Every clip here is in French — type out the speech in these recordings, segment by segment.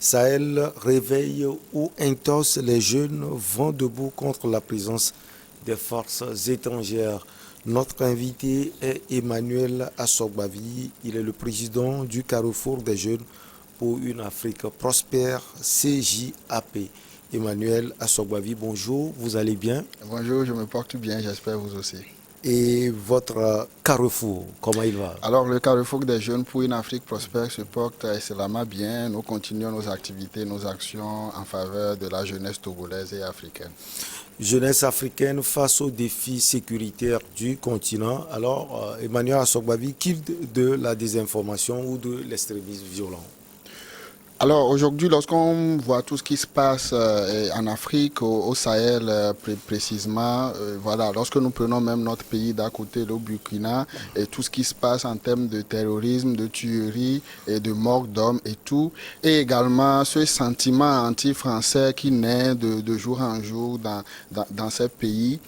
Sahel réveille ou intosse les jeunes vont debout contre la présence des forces étrangères. Notre invité est Emmanuel Assogbavi. Il est le président du Carrefour des jeunes pour une Afrique prospère, CJAP. Emmanuel Assogbavi, bonjour, vous allez bien? Bonjour, je me porte bien, j'espère vous aussi. Et votre Carrefour, comment il va? Alors, le Carrefour des jeunes pour une Afrique prospère se porte excellemment bien. Nous continuons nos activités, nos actions en faveur de la jeunesse togolaise et africaine. Jeunesse africaine face aux défis sécuritaires du continent. Alors, Emmanuel Assogbavi, qu'il de la désinformation ou de l'extrémisme violent? Alors aujourd'hui, lorsqu'on voit tout ce qui se passe en Afrique, au Sahel précisément, voilà, lorsque nous prenons même notre pays d'à côté, le Burkina, et tout ce qui se passe en termes de terrorisme, de tuerie et de mort d'hommes et tout, et également ce sentiment anti-français qui naît de jour en jour dans ces pays.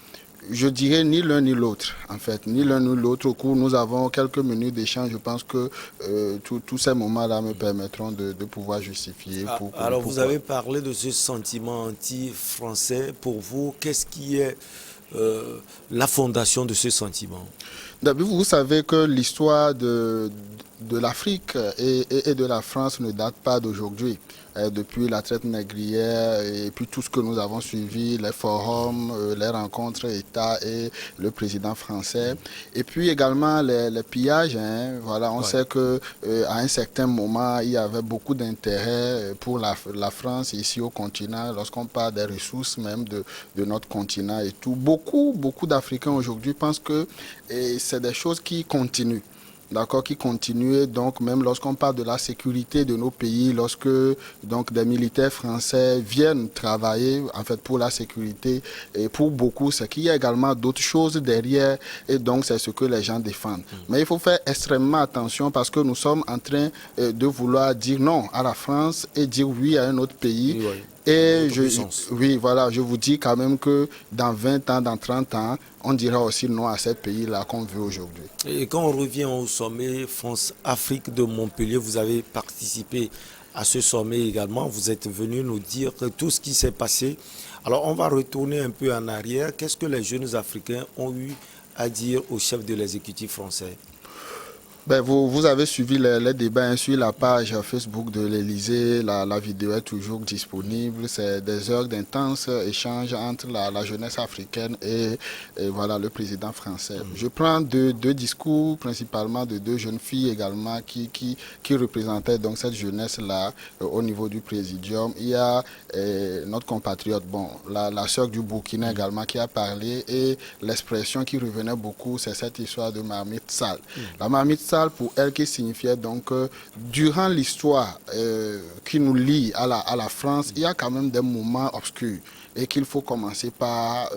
Je dirais ni l'un ni l'autre, en fait, ni l'un ni l'autre. Au cours, nous avons quelques minutes d'échange. Je pense que tous ces moments-là me permettront de pouvoir justifier. Alors, vous avez parlé de ce sentiment anti-français. Pour vous, qu'est-ce qui est la fondation de ce sentiment? Vous savez que l'histoire de l'Afrique et de la France ne date pas d'aujourd'hui. Depuis la traite négrière et puis tout ce que nous avons suivi, les forums, les rencontres État et le président français. Et puis également les pillages. Voilà, on sait que à un certain moment, il y avait beaucoup d'intérêt pour la France ici au continent, lorsqu'on parle des ressources même de notre continent et tout. Beaucoup d'Africains aujourd'hui pensent que c'est des choses qui continuent. D'accord, qui continuent. Donc, même lorsqu'on parle de la sécurité de nos pays, lorsque donc des militaires français viennent travailler en fait pour la sécurité, et pour beaucoup, c'est qu'il y a également d'autres choses derrière, et donc c'est ce que les gens défendent. Mais il faut faire extrêmement attention parce que nous sommes en train de vouloir dire non à la France et dire oui à un autre pays. Oui, oui. Et oui, voilà, je vous dis quand même que dans 20 ans, dans 30 ans, on dira aussi non à ces pays-là qu'on veut aujourd'hui. Et quand on revient au sommet France-Afrique de Montpellier, vous avez participé à ce sommet également. Vous êtes venu nous dire tout ce qui s'est passé. Alors, on va retourner un peu en arrière. Qu'est-ce que les jeunes Africains ont eu à dire au chef de l'exécutif français? Ben, vous avez suivi les débats sur la page Facebook de l'Élysée. La vidéo est toujours disponible. C'est des heures d'intenses échanges entre la jeunesse africaine et voilà, le président français. Je prends deux discours, principalement de deux jeunes filles également qui représentaient donc cette jeunesse-là au niveau du présidium. Il y a notre compatriote, bon, la sœur du Burkina également qui a parlé, et l'expression qui revenait beaucoup, c'est cette histoire de marmite sale. La marmite sale, pour elle, qui signifiait donc durant l'histoire qui nous lie à la France, il y a quand même des moments obscurs et qu'il faut commencer par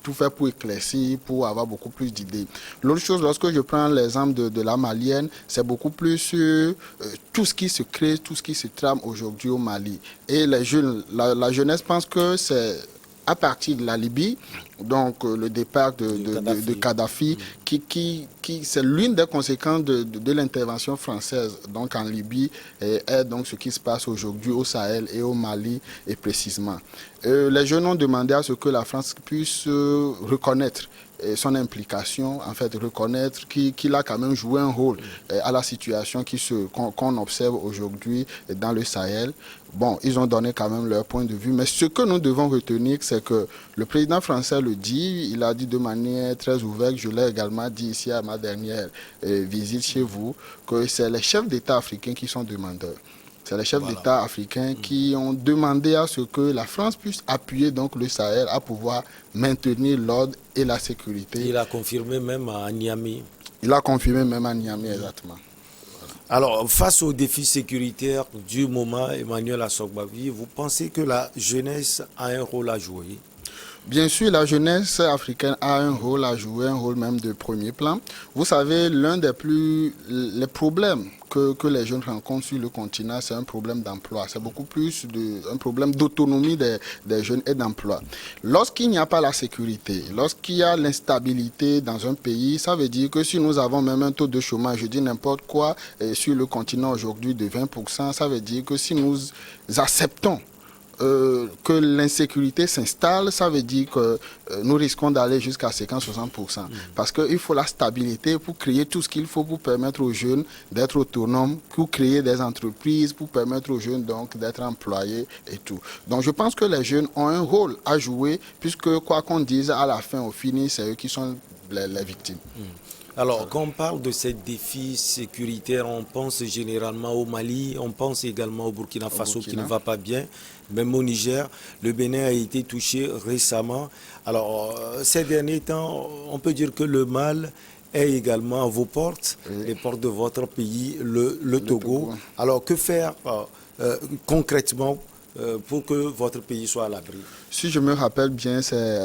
tout faire pour éclaircir, pour avoir beaucoup plus d'idées. L'autre chose, lorsque je prends l'exemple de la Malienne, c'est beaucoup plus sur tout ce qui se crée, tout ce qui se trame aujourd'hui au Mali. Et les jeunes, la jeunesse pense que c'est à partir de la Libye, donc le départ de Kadhafi, qui c'est l'une des conséquences de l'intervention française donc en Libye, et est donc ce qui se passe aujourd'hui au Sahel et au Mali, et précisément. Les jeunes ont demandé à ce que la France puisse reconnaître son implication, en fait, reconnaître qu'il a quand même joué un rôle à la situation qu'on observe aujourd'hui dans le Sahel. Bon, ils ont donné quand même leur point de vue, mais ce que nous devons retenir, c'est que le président français le dit, il a dit de manière très ouverte, je l'ai également dit ici à ma dernière visite chez vous, que c'est les chefs d'État africains qui sont demandeurs. C'est les chefs d'État africains qui ont demandé à ce que la France puisse appuyer donc le Sahel à pouvoir maintenir l'ordre et la sécurité. Il a confirmé même à Niamey. Il a confirmé même à Niamey, exactement. Alors, face aux défis sécuritaires du moment, Emmanuel Assogbavi, vous pensez que la jeunesse a un rôle à jouer? Bien sûr, la jeunesse africaine a un rôle à jouer, un rôle même de premier plan. Vous savez, les problèmes que les jeunes rencontrent sur le continent, c'est un problème d'emploi. C'est beaucoup plus un problème d'autonomie des jeunes et d'emploi. Lorsqu'il n'y a pas la sécurité, lorsqu'il y a l'instabilité dans un pays, ça veut dire que si nous avons même un taux de chômage, je dis n'importe quoi, sur le continent aujourd'hui de 20%, ça veut dire que si nous acceptons que l'insécurité s'installe, ça veut dire que nous risquons d'aller jusqu'à 50-60%. Parce qu'il faut la stabilité pour créer tout ce qu'il faut pour permettre aux jeunes d'être autonomes, pour créer des entreprises, pour permettre aux jeunes donc d'être employés et tout. Donc je pense que les jeunes ont un rôle à jouer, puisque quoi qu'on dise, à la fin, au fini, c'est eux qui sont les victimes. Alors, quand on parle de ces défis sécuritaires, on pense généralement au Mali, on pense également au Burkina Faso qui ne va pas bien, même au Niger. Le Bénin a été touché récemment. Alors, ces derniers temps, on peut dire que le mal est également à vos portes, les portes de votre pays, le Togo. Alors, que faire concrètement pour que votre pays soit à l'abri? Si je me rappelle bien, c'est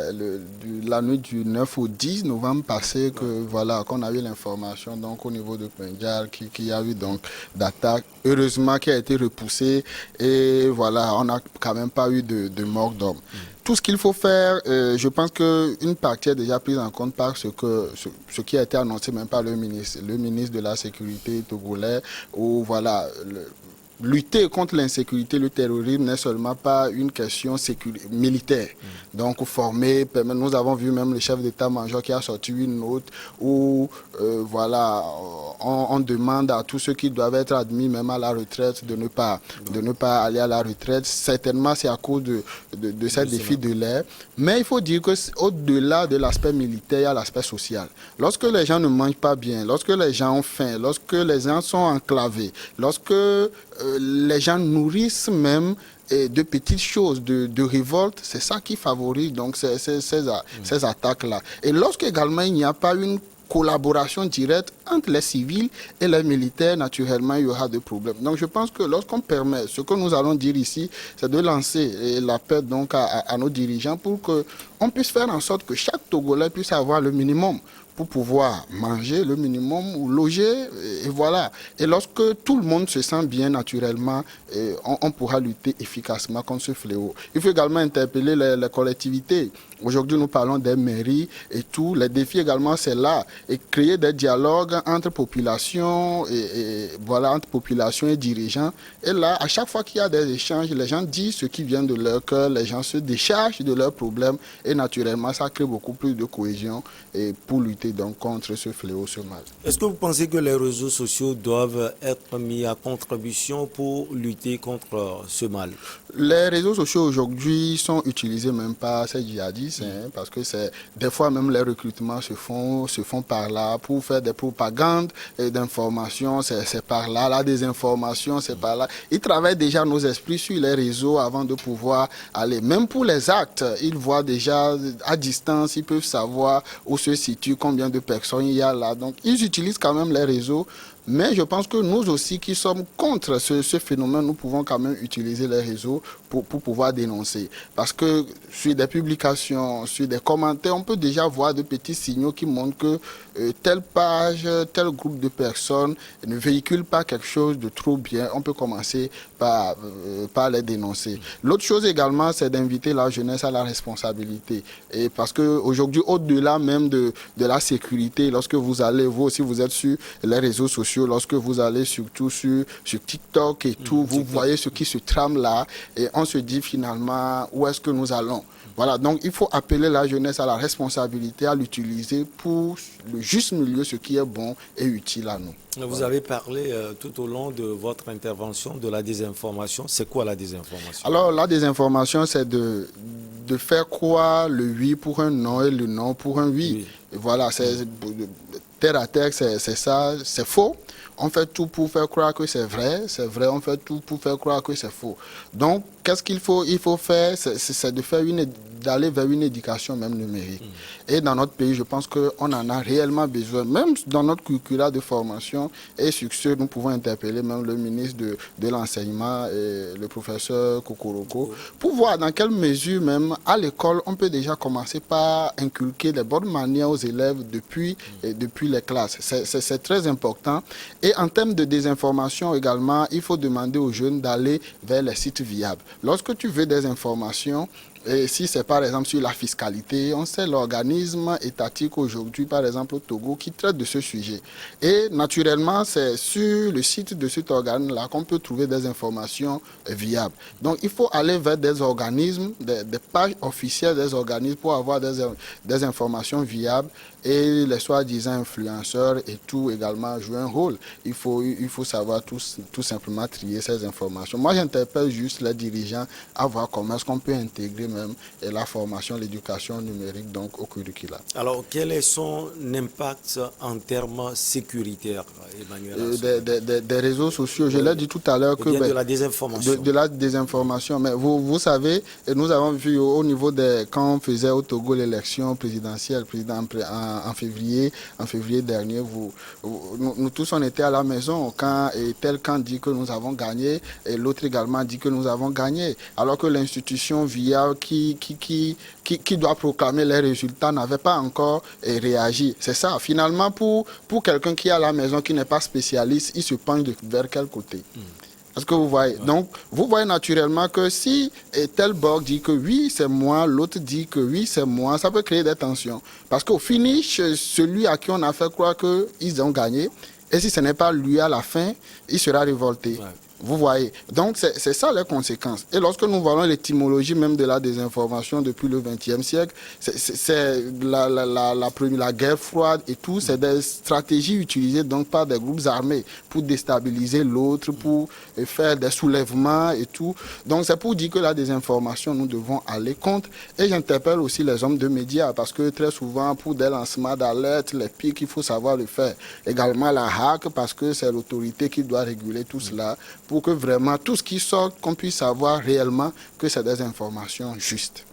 la nuit du 9 au 10 novembre passé qu'on a eu l'information donc au niveau de Pendjar qui a eu donc d'attaque, heureusement qui a été repoussée et voilà, on n'a quand même pas eu de mort d'homme. Tout ce qu'il faut faire, je pense qu'une partie est déjà prise en compte par ce qui a été annoncé même par le ministre de la Sécurité togolais, où voilà, lutter contre l'insécurité, le terrorisme n'est seulement pas une question militaire. Donc former, nous avons vu même le chef d'état-major qui a sorti une note où voilà, on demande à tous ceux qui doivent être admis même à la retraite de ne pas aller à la retraite. Certainement c'est à cause de ces défis de l'air. Mais il faut dire qu'au-delà de l'aspect militaire, il y a l'aspect social. Lorsque les gens ne mangent pas bien, lorsque les gens ont faim, lorsque les gens sont enclavés, lorsque les gens nourrissent même de petites choses, de révolte, c'est ça qui favorise donc ces attaques-là. Et lorsque également il n'y a pas une collaboration directe entre les civils et les militaires, naturellement, il y aura des problèmes. Donc, je pense que lorsqu'on permet, ce que nous allons dire ici, c'est de lancer l'appel donc à nos dirigeants pour qu'on puisse faire en sorte que chaque Togolais puisse avoir le minimum pour pouvoir manger, le minimum ou loger, et voilà. Et lorsque tout le monde se sent bien naturellement, on pourra lutter efficacement contre ce fléau. Il faut également interpeller les collectivités. Aujourd'hui, nous parlons des mairies et tout. Les défis également, c'est là. Et créer des dialogues entre population entre population et dirigeants. Et là, à chaque fois qu'il y a des échanges, les gens disent ce qui vient de leur cœur, les gens se déchargent de leurs problèmes. Et naturellement, ça crée beaucoup plus de cohésion pour lutter donc contre ce fléau, ce mal. Est-ce que vous pensez que les réseaux sociaux doivent être mis à contribution pour lutter contre ce mal? Les réseaux sociaux aujourd'hui sont utilisés même par ces djihadistes, parce que des fois même les recrutements se font par là pour faire des propagandes d'informations, c'est par là, la désinformation c'est par là. Ils travaillent déjà nos esprits sur les réseaux avant de pouvoir aller. Même pour les actes, ils voient déjà à distance, ils peuvent savoir où se situe, combien de personnes il y a là. Donc ils utilisent quand même les réseaux. Mais je pense que nous aussi qui sommes contre ce phénomène, nous pouvons quand même utiliser les réseaux pour pouvoir dénoncer. Parce que sur des publications, sur des commentaires, on peut déjà voir de petits signaux qui montrent que telle page, tel groupe de personnes ne véhicule pas quelque chose de trop bien. On peut commencer par les dénoncer. L'autre chose également, c'est d'inviter la jeunesse à la responsabilité. Et parce qu'aujourd'hui, au-delà même de la sécurité, lorsque vous allez, vous aussi, vous êtes sur les réseaux sociaux, lorsque vous allez surtout sur TikTok et tout, vous voyez ce qui se trame là et on se dit finalement où est-ce que nous allons. Voilà, donc il faut appeler la jeunesse à la responsabilité, à l'utiliser pour le juste milieu, ce qui est bon et utile à nous. Vous avez parlé tout au long de votre intervention de la désinformation. C'est quoi la désinformation? Alors la désinformation, c'est de faire croire le oui pour un non et le non pour un oui. Et voilà, c'est terre à terre, c'est ça, c'est faux. On fait tout pour faire croire que c'est vrai, on fait tout pour faire croire que c'est faux. Donc, qu'est-ce qu'il faut faire? C'est de faire une d'aller vers une éducation même numérique. Et dans notre pays, je pense qu'on en a réellement besoin, même dans notre curricula de formation. Et sur ce, nous pouvons interpeller même le ministre de l'enseignement, et le professeur Kokoroko, pour voir dans quelle mesure même à l'école, on peut déjà commencer par inculquer les bonnes manières aux élèves depuis les classes. C'est très important. Et en termes de désinformation également, il faut demander aux jeunes d'aller vers les sites viables. Lorsque tu veux des informations, et si c'est par exemple sur la fiscalité, on sait l'organisme étatique aujourd'hui, par exemple au Togo, qui traite de ce sujet. Et naturellement, c'est sur le site de cet organe-là qu'on peut trouver des informations viables. Donc il faut aller vers des organismes, des pages officielles des organismes pour avoir des informations viables. Et les soi-disant influenceurs et tout également jouent un rôle. Il faut savoir tout simplement trier ces informations. Moi, j'interpelle juste les dirigeants à voir comment est-ce qu'on peut intégrer même la formation, l'éducation numérique donc au curricula. Alors, quel est son impact en termes sécuritaires, Emmanuel? Des réseaux sociaux, je l'ai dit tout à l'heure que... de la désinformation. De la désinformation. Mais vous savez, et nous avons vu au niveau quand on faisait au Togo l'élection présidentielle, en février dernier, nous tous on était à la maison quand tel camp dit que nous avons gagné et l'autre également dit que nous avons gagné, alors que l'institution VIA qui doit proclamer les résultats n'avait pas encore réagi. C'est ça. Finalement, pour quelqu'un qui est à la maison, qui n'est pas spécialiste, il se penche vers quel côté? Est-ce que vous voyez? Donc, vous voyez naturellement que si tel bord dit que oui, c'est moi, l'autre dit que oui, c'est moi, ça peut créer des tensions. Parce qu'au finish, celui à qui on a fait croire qu'ils ont gagné, et si ce n'est pas lui à la fin, il sera révolté. Ouais. Vous voyez. Donc, c'est ça les conséquences. Et lorsque nous voyons l'étymologie même de la désinformation depuis le XXe siècle, c'est la guerre froide et tout, c'est des stratégies utilisées donc par des groupes armés pour déstabiliser l'autre, pour faire des soulèvements et tout. Donc, c'est pour dire que la désinformation, nous devons aller contre. Et j'interpelle aussi les hommes de médias parce que très souvent, pour des lancements d'alerte, les pics, il faut savoir le faire. Également la hack parce que c'est l'autorité qui doit réguler tout cela, pour que vraiment tout ce qui sort, qu'on puisse savoir réellement que c'est des informations justes.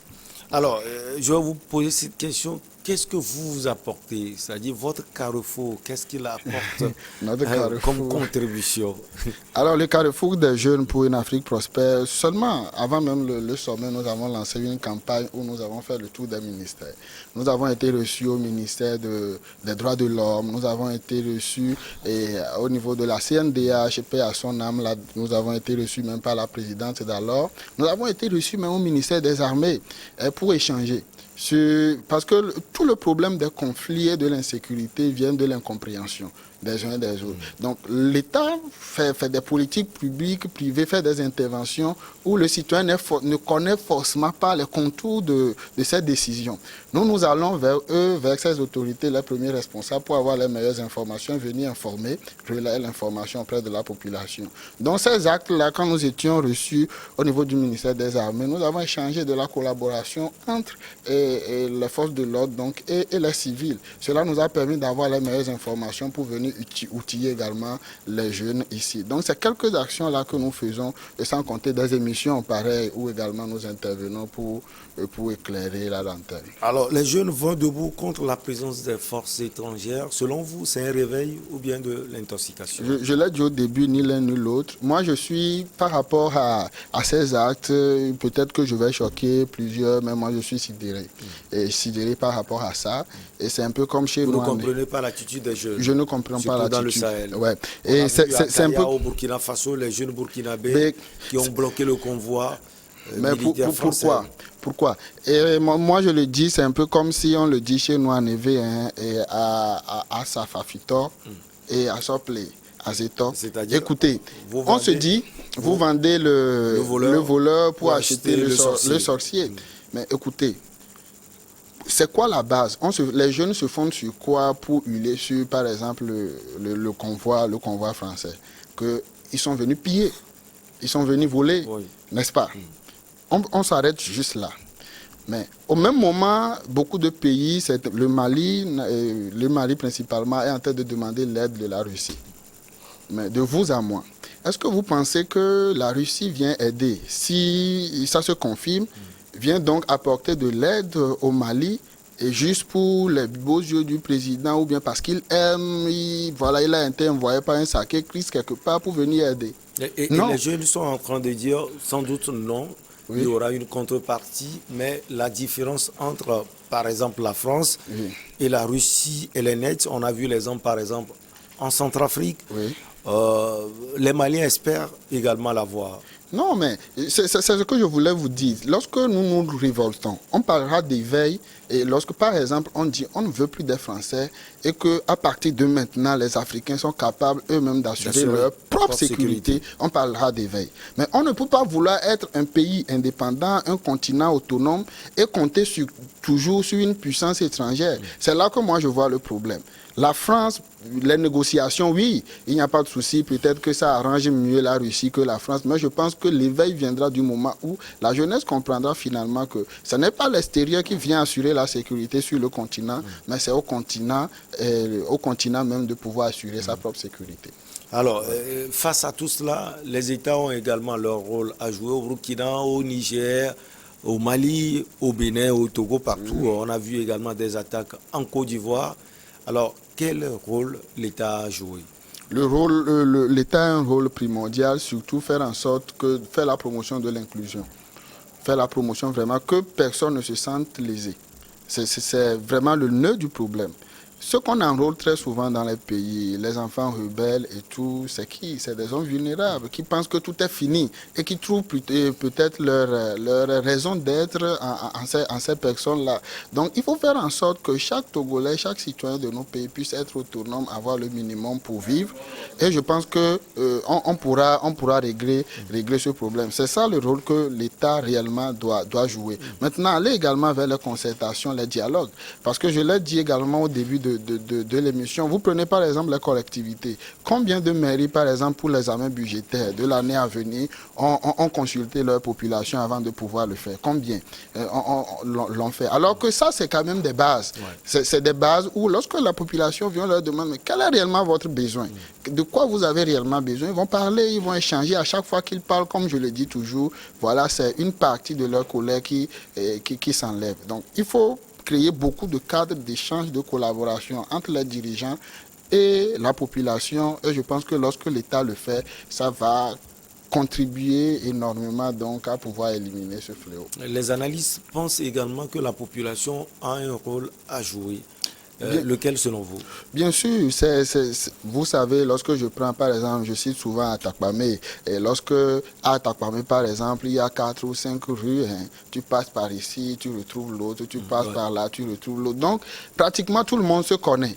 Alors, je vais vous poser cette question. Qu'est-ce que vous apportez? C'est-à-dire votre carrefour, qu'est-ce qu'il apporte comme contribution? Alors, le carrefour des jeunes pour une Afrique prospère, seulement avant même le sommet, nous avons lancé une campagne où nous avons fait le tour des ministères. Nous avons été reçus au ministère des droits de l'homme, nous avons été reçus au niveau de la CNDH, paix à son âme, là, nous avons été reçus même par la présidente d'alors. Nous avons été reçus même au ministère des armées pour échanger. Parce que tout le problème des conflits et de l'insécurité vient de l'incompréhension des uns et des autres. Donc l'État fait des politiques publiques, privées, fait des interventions où le citoyen ne connaît forcément pas les contours de ces décisions. Nous allons vers eux, vers ces autorités, les premiers responsables, pour avoir les meilleures informations, venir informer, relayer l'information auprès de la population. Dans ces actes-là, quand nous étions reçus au niveau du ministère des Armées, nous avons échangé de la collaboration entre les forces de l'ordre et les civils. Cela nous a permis d'avoir les meilleures informations pour venir outiller également les jeunes ici. Donc c'est quelques actions là que nous faisons, et sans compter des émissions pareilles où également nous intervenons pour éclairer la lanterne. Alors les jeunes vont debout contre la présence des forces étrangères. Selon vous, c'est un réveil ou bien de l'intoxication? Je l'ai dit au début, ni l'un ni l'autre. Moi je suis, par rapport à ces actes, peut-être que je vais choquer plusieurs, mais moi je suis sidéré. Et sidéré par rapport à ça. Et c'est un peu comme chez nous. Vous ne comprenez pas l'attitude des jeunes? Je ne comprends pas l'attitude. Dans le Sahel. Ouais. Et c'est un peu au Burkina Faso, les jeunes burkinabés qui ont bloqué le convoi. Mais pourquoi? Et moi je le dis, c'est un peu comme si on le dit chez nous en Évé, et à Safafitor et à Sople, à Zetor. Écoutez, on se dit, vous vendez le voleur pour acheter le sorcier. Mais écoutez, c'est quoi la base? Les jeunes se fondent sur quoi pour huiler sur, par exemple, le convoi français? Qu'ils sont venus piller, ils sont venus voler, oui. N'est-ce pas? On s'arrête juste là. Mais au même moment, beaucoup de pays, le Mali principalement, est en train de demander l'aide de la Russie. Mais de vous à moi, est-ce que vous pensez que la Russie vient aider? Si ça se confirme, vient donc apporter de l'aide au Mali, et juste pour les beaux yeux du président, ou bien parce qu'il aime, il a été envoyé par un sacré Christ quelque part pour venir aider. Et Non. les jeunes sont en train de dire, sans doute non, Oui. il y aura une contrepartie, mais la différence entre, par exemple, la France Oui. et la Russie, elle est nette. On a vu l'exemple, par exemple, en Centrafrique. Oui. Les Maliens espèrent également l'avoir. Non, mais c'est ce que je voulais vous dire. Lorsque nous nous révoltons, on parlera d'éveil. Et lorsque, par exemple, on dit on ne veut plus des Français et qu'à partir de maintenant, les Africains sont capables eux-mêmes d'assurer leur propre sécurité, on parlera d'éveil. Mais on ne peut pas vouloir être un pays indépendant, un continent autonome et compter toujours sur une puissance étrangère. C'est là que moi je vois le problème. La France, les négociations, oui, il n'y a pas de souci. Peut-être que ça arrange mieux la Russie que la France. Mais je pense que l'éveil viendra du moment où la jeunesse comprendra finalement que ce n'est pas l'extérieur qui vient assurer la sécurité sur le continent, mais c'est au continent même de pouvoir assurer sa propre sécurité. Alors, face à tout cela, les États ont également leur rôle à jouer au Burkina, au Niger, au Mali, au Bénin, au Togo, partout. On a vu également des attaques en Côte d'Ivoire. Alors, quel rôle l'État a joué? L'État a un rôle primordial, surtout faire en sorte que faire la promotion de l'inclusion. Faire la promotion vraiment que personne ne se sente lésé. C'est vraiment le nœud du problème. Ce qu'on enrôle très souvent dans les pays, les enfants rebelles et tout, c'est qui? C'est des hommes vulnérables qui pensent que tout est fini et qui trouvent peut-être leur raison d'être en ces personnes-là. Donc il faut faire en sorte que chaque Togolais, chaque citoyen de nos pays puisse être autonome, avoir le minimum pour vivre. Et je pense que on pourra régler ce problème. C'est ça le rôle que l'État réellement doit jouer. Maintenant, aller également vers les concertations, les dialogues. Parce que je l'ai dit également au début de l'émission. Vous prenez par exemple les collectivités. Combien de mairies, par exemple, pour les examens budgétaires de l'année à venir, ont consulté leur population avant de pouvoir le faire? Combien l'ont fait? Alors que ça, c'est quand même des bases. Ouais. C'est des bases où lorsque la population vient leur demander, mais quel est réellement votre besoin? De quoi vous avez réellement besoin? Ils vont parler, ils vont échanger. À chaque fois qu'ils parlent, comme je le dis toujours, voilà, c'est une partie de leur colère qui s'enlève. Donc, il faut créer beaucoup de cadres d'échange, de collaboration entre les dirigeants et la population. Et je pense que lorsque l'État le fait, ça va contribuer énormément donc à pouvoir éliminer ce fléau. Les analystes pensent également que la population a un rôle à jouer. Lequel selon vous? Bien sûr, vous savez, lorsque je prends par exemple, je cite souvent Atakpamé, et lorsque à Atakpamé par exemple, il y a 4 ou 5 rues, tu passes par ici, tu retrouves l'autre, tu passes par là, tu retrouves l'autre. Donc, pratiquement tout le monde se connaît.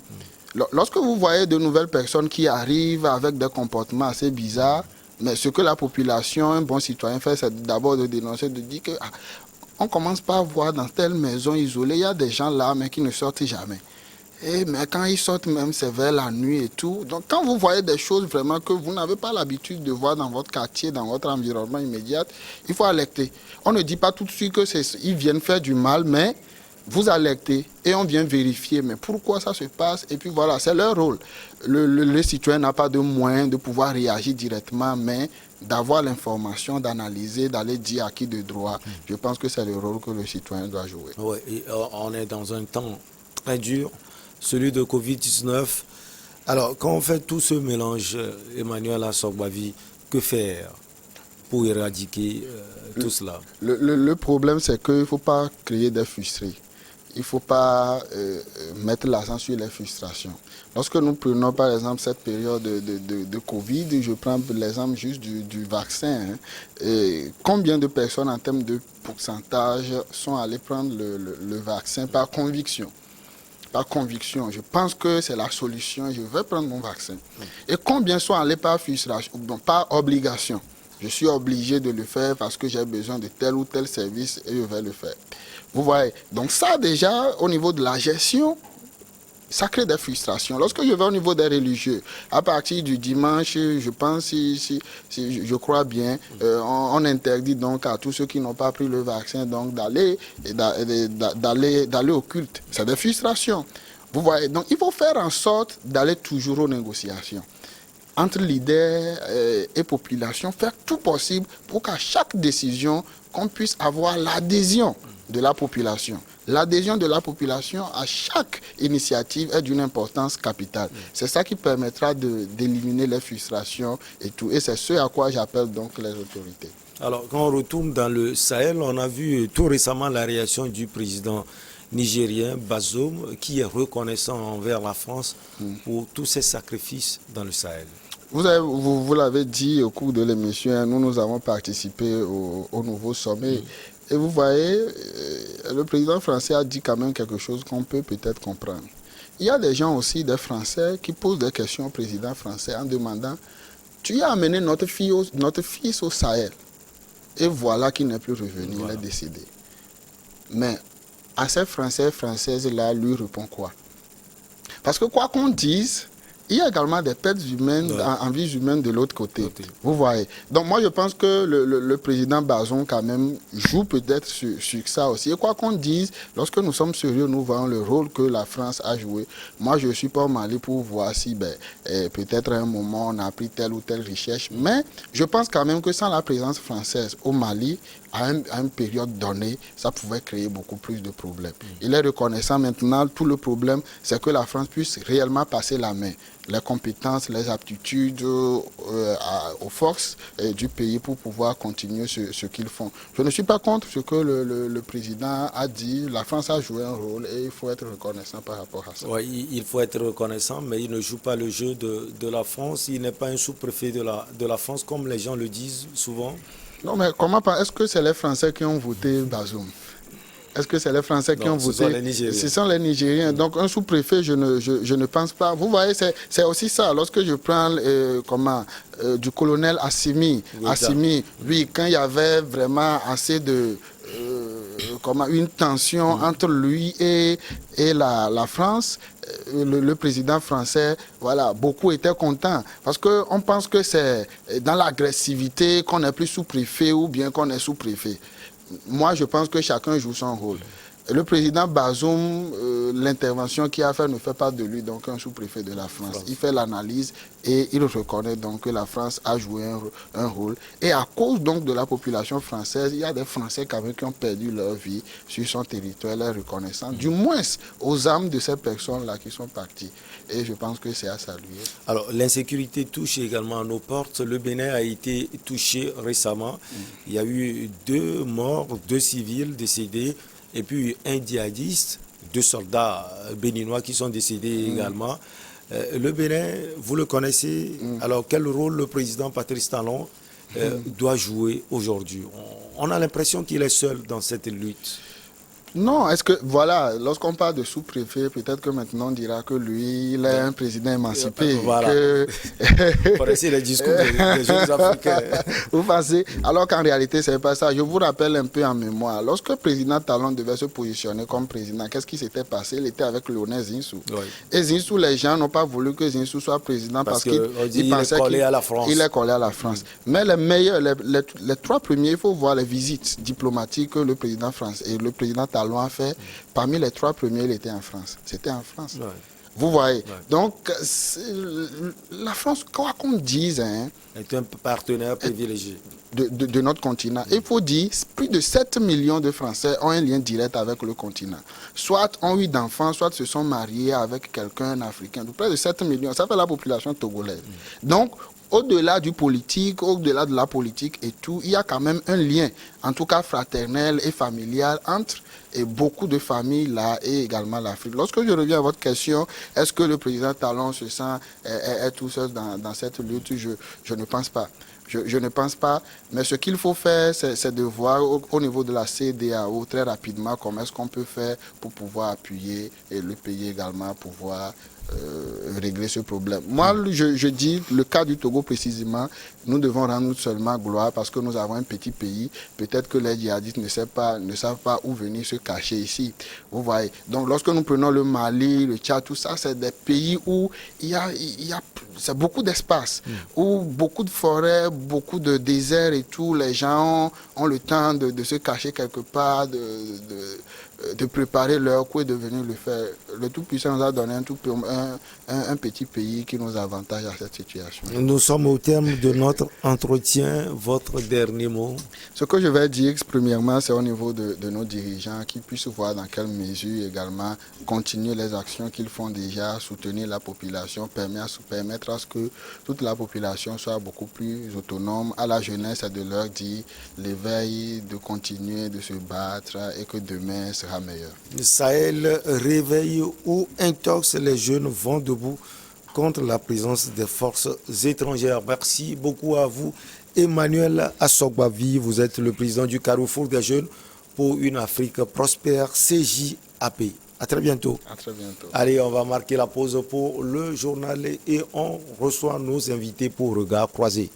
Lorsque vous voyez de nouvelles personnes qui arrivent avec des comportements assez bizarres, mais ce que la population, un bon citoyen fait, c'est d'abord de dénoncer, de dire que on commence pas à voir dans telle maison isolée, il y a des gens là, mais qui ne sortent jamais. Mais quand ils sortent même, c'est vers la nuit et tout. Donc quand vous voyez des choses vraiment que vous n'avez pas l'habitude de voir dans votre quartier, dans votre environnement immédiat, il faut alerter. On ne dit pas tout de suite qu'ils viennent faire du mal, mais vous alertez et on vient vérifier. Mais pourquoi ça se passe? Et puis voilà, c'est leur rôle. Le citoyen n'a pas de moyen de pouvoir réagir directement, mais d'avoir l'information, d'analyser, d'aller dire à qui de droit. Je pense que c'est le rôle que le citoyen doit jouer. Oui, on est dans un temps très dur, celui de Covid-19. Alors, quand on fait tout ce mélange, Emmanuel Assogbavi, que faire pour éradiquer tout cela? Le problème, c'est qu'il ne faut pas créer des frustrés. Il ne faut pas mettre l'accent sur les frustrations. Lorsque nous prenons par exemple cette période de Covid, je prends l'exemple juste du vaccin. Et combien de personnes en termes de pourcentage sont allées prendre le vaccin par conviction? Par conviction, je pense que c'est la solution, je vais prendre mon vaccin. Et combien sont allés par frustration, par obligation? Je suis obligé de le faire parce que j'ai besoin de tel ou tel service et je vais le faire. Vous voyez, donc ça déjà, au niveau de la gestion, ça crée des frustrations. Lorsque je vais au niveau des religieux, à partir du dimanche, je pense, si je crois bien, on interdit donc à tous ceux qui n'ont pas pris le vaccin donc d'aller au culte. C'est des frustrations. Vous voyez, donc il faut faire en sorte d'aller toujours aux négociations. entre leaders et population, faire tout possible pour qu'à chaque décision, qu'on puisse avoir l'adhésion de la population. L'adhésion de la population à chaque initiative est d'une importance capitale. C'est ça qui permettra d'éliminer les frustrations et tout. Et c'est ce à quoi j'appelle donc les autorités. Alors, quand on retourne dans le Sahel, on a vu tout récemment la réaction du président nigérien Bazoum, qui est reconnaissant envers la France pour tous ses sacrifices dans le Sahel. Vous l'avez dit au cours de l'émission, nous avons participé au nouveau sommet. Et vous voyez, le président français a dit quand même quelque chose qu'on peut peut-être comprendre. Il y a des gens aussi, des Français, qui posent des questions au président français en demandant « Tu as amené notre fils au Sahel. » Et voilà qu'il n'est plus revenu, il est décédé. Mais à ces Français, Françaises-là, lui répond quoi? Parce que quoi qu'on dise, il y a également des pertes humaines, en vies humaines de l'autre côté. Vous voyez. Donc moi je pense que le président Bazoum quand même joue peut-être sur ça aussi. Et quoi qu'on dise, lorsque nous sommes sérieux, nous voyons le rôle que la France a joué. Moi je ne suis pas au Mali pour voir si peut-être à un moment on a pris telle ou telle richesse. Mais je pense quand même que sans la présence française au Mali, à une période donnée, ça pouvait créer beaucoup plus de problèmes. Il est reconnaissant maintenant, tout le problème, c'est que la France puisse réellement passer la main. Les compétences, les aptitudes aux forces du pays pour pouvoir continuer ce qu'ils font. Je ne suis pas contre ce que le président a dit. La France a joué un rôle et il faut être reconnaissant par rapport à ça. Oui, il faut être reconnaissant, mais il ne joue pas le jeu de la France. Il n'est pas un sous-préfet de la France, comme les gens le disent souvent. Non, mais comment pas? Est-ce que c'est les Français qui ont voté Bazoum? Est-ce que c'est les Français qui ont voté? Ce sont les Nigériens. Ce sont les Nigériens. Donc un sous-préfet, je ne pense pas. Vous voyez, c'est aussi ça. Lorsque je prends du colonel Assimi, oui, quand il y avait vraiment assez de... une tension entre lui et la France, le président français, voilà, beaucoup étaient contents. Parce qu'on pense que c'est dans l'agressivité qu'on est plus sous-préfet ou bien qu'on est sous-préfet. Moi, je pense que chacun joue son rôle. Le président Bazoum, l'intervention qu'il a fait ne fait pas de lui donc un sous-préfet de la France. Il fait l'analyse et il reconnaît donc que la France a joué un rôle. Et à cause donc de la population française, il y a des Français quand même qui ont perdu leur vie sur son territoire, les reconnaissant, du moins aux âmes de ces personnes-là qui sont parties. Et je pense que c'est à saluer. Alors, l'insécurité touche également nos portes. Le Bénin a été touché récemment. Il y a eu 2 morts, 2 civils décédés. Et puis un djihadiste, 2 soldats béninois qui sont décédés également. Le Bénin, vous le connaissez. Alors quel rôle le président Patrice Talon doit jouer aujourd'hui? On a l'impression qu'il est seul dans cette lutte. Non, est-ce que, voilà, lorsqu'on parle de sous-préfet, peut-être que maintenant on dira que lui, il est un président émancipé. Voilà. Pour essayer les discours des jeunes Africains. Vous pensez, alors qu'en réalité, c'est pas ça. Je vous rappelle un peu en mémoire. Lorsque le président Talon devait se positionner comme président, qu'est-ce qui s'était passé? Il était avec Lionel Zinsou. Oui. Et Zinsou, les gens n'ont pas voulu que Zinsou soit président parce qu'il pensait qu'il est collé à la France. Mais les meilleurs, les 3 premiers, il faut voir les visites diplomatiques que le président France et le président Talon a fait. Parmi les 3 premiers, il était en France. C'était en France. Ouais. Vous voyez. Ouais. Donc, la France, quoi qu'on dise, est un partenaire privilégié de notre continent. Il faut dire, plus de 7 millions de Français ont un lien direct avec le continent. Soit ont eu d'enfants, soit se sont mariés avec quelqu'un africain. Près de 7 millions, ça fait la population togolaise. Donc, au-delà du politique, au-delà de la politique et tout, il y a quand même un lien, en tout cas fraternel et familial, entre beaucoup de familles là et également l'Afrique. Lorsque je reviens à votre question, est-ce que le président Talon se sent est tout seul dans cette lutte? Je ne pense pas. Je ne pense pas, mais ce qu'il faut faire, c'est de voir au niveau de la CEDEAO très rapidement comment est-ce qu'on peut faire pour pouvoir appuyer et le pays également pouvoir régler ce problème. Moi, je dis, le cas du Togo précisément, nous devons rendre seulement gloire parce que nous avons un petit pays. Peut-être que les djihadistes ne savent pas où venir se cacher ici. Vous voyez. Donc, lorsque nous prenons le Mali, le Tchad, tout ça, c'est des pays où c'est beaucoup d'espace, où beaucoup de forêts, beaucoup de déserts et tout. Les gens ont le temps de se cacher quelque part, de préparer leur coup et de venir le faire. Le Tout-Puissant nous a donné un petit pays qui nous avantage à cette situation. Nous sommes au terme de notre entretien. Votre dernier mot? Ce que je vais dire, premièrement, c'est au niveau de nos dirigeants qui puissent voir dans quelle mesure également continuer les actions qu'ils font déjà, soutenir la population, permettre à ce que toute la population soit beaucoup plus autonome. À la jeunesse, c'est de leur dire l'éveil, de continuer de se battre et que demain sera meilleur. Sahel réveille ou intoxe, les jeunes vont debout contre la présence des forces étrangères. Merci beaucoup à vous, Emmanuel Assogbavi. Vous êtes le président du Carrefour des jeunes pour une Afrique prospère, CJAP. À très bientôt. À très bientôt. Allez, on va marquer la pause pour le journal et on reçoit nos invités pour Regard croisé.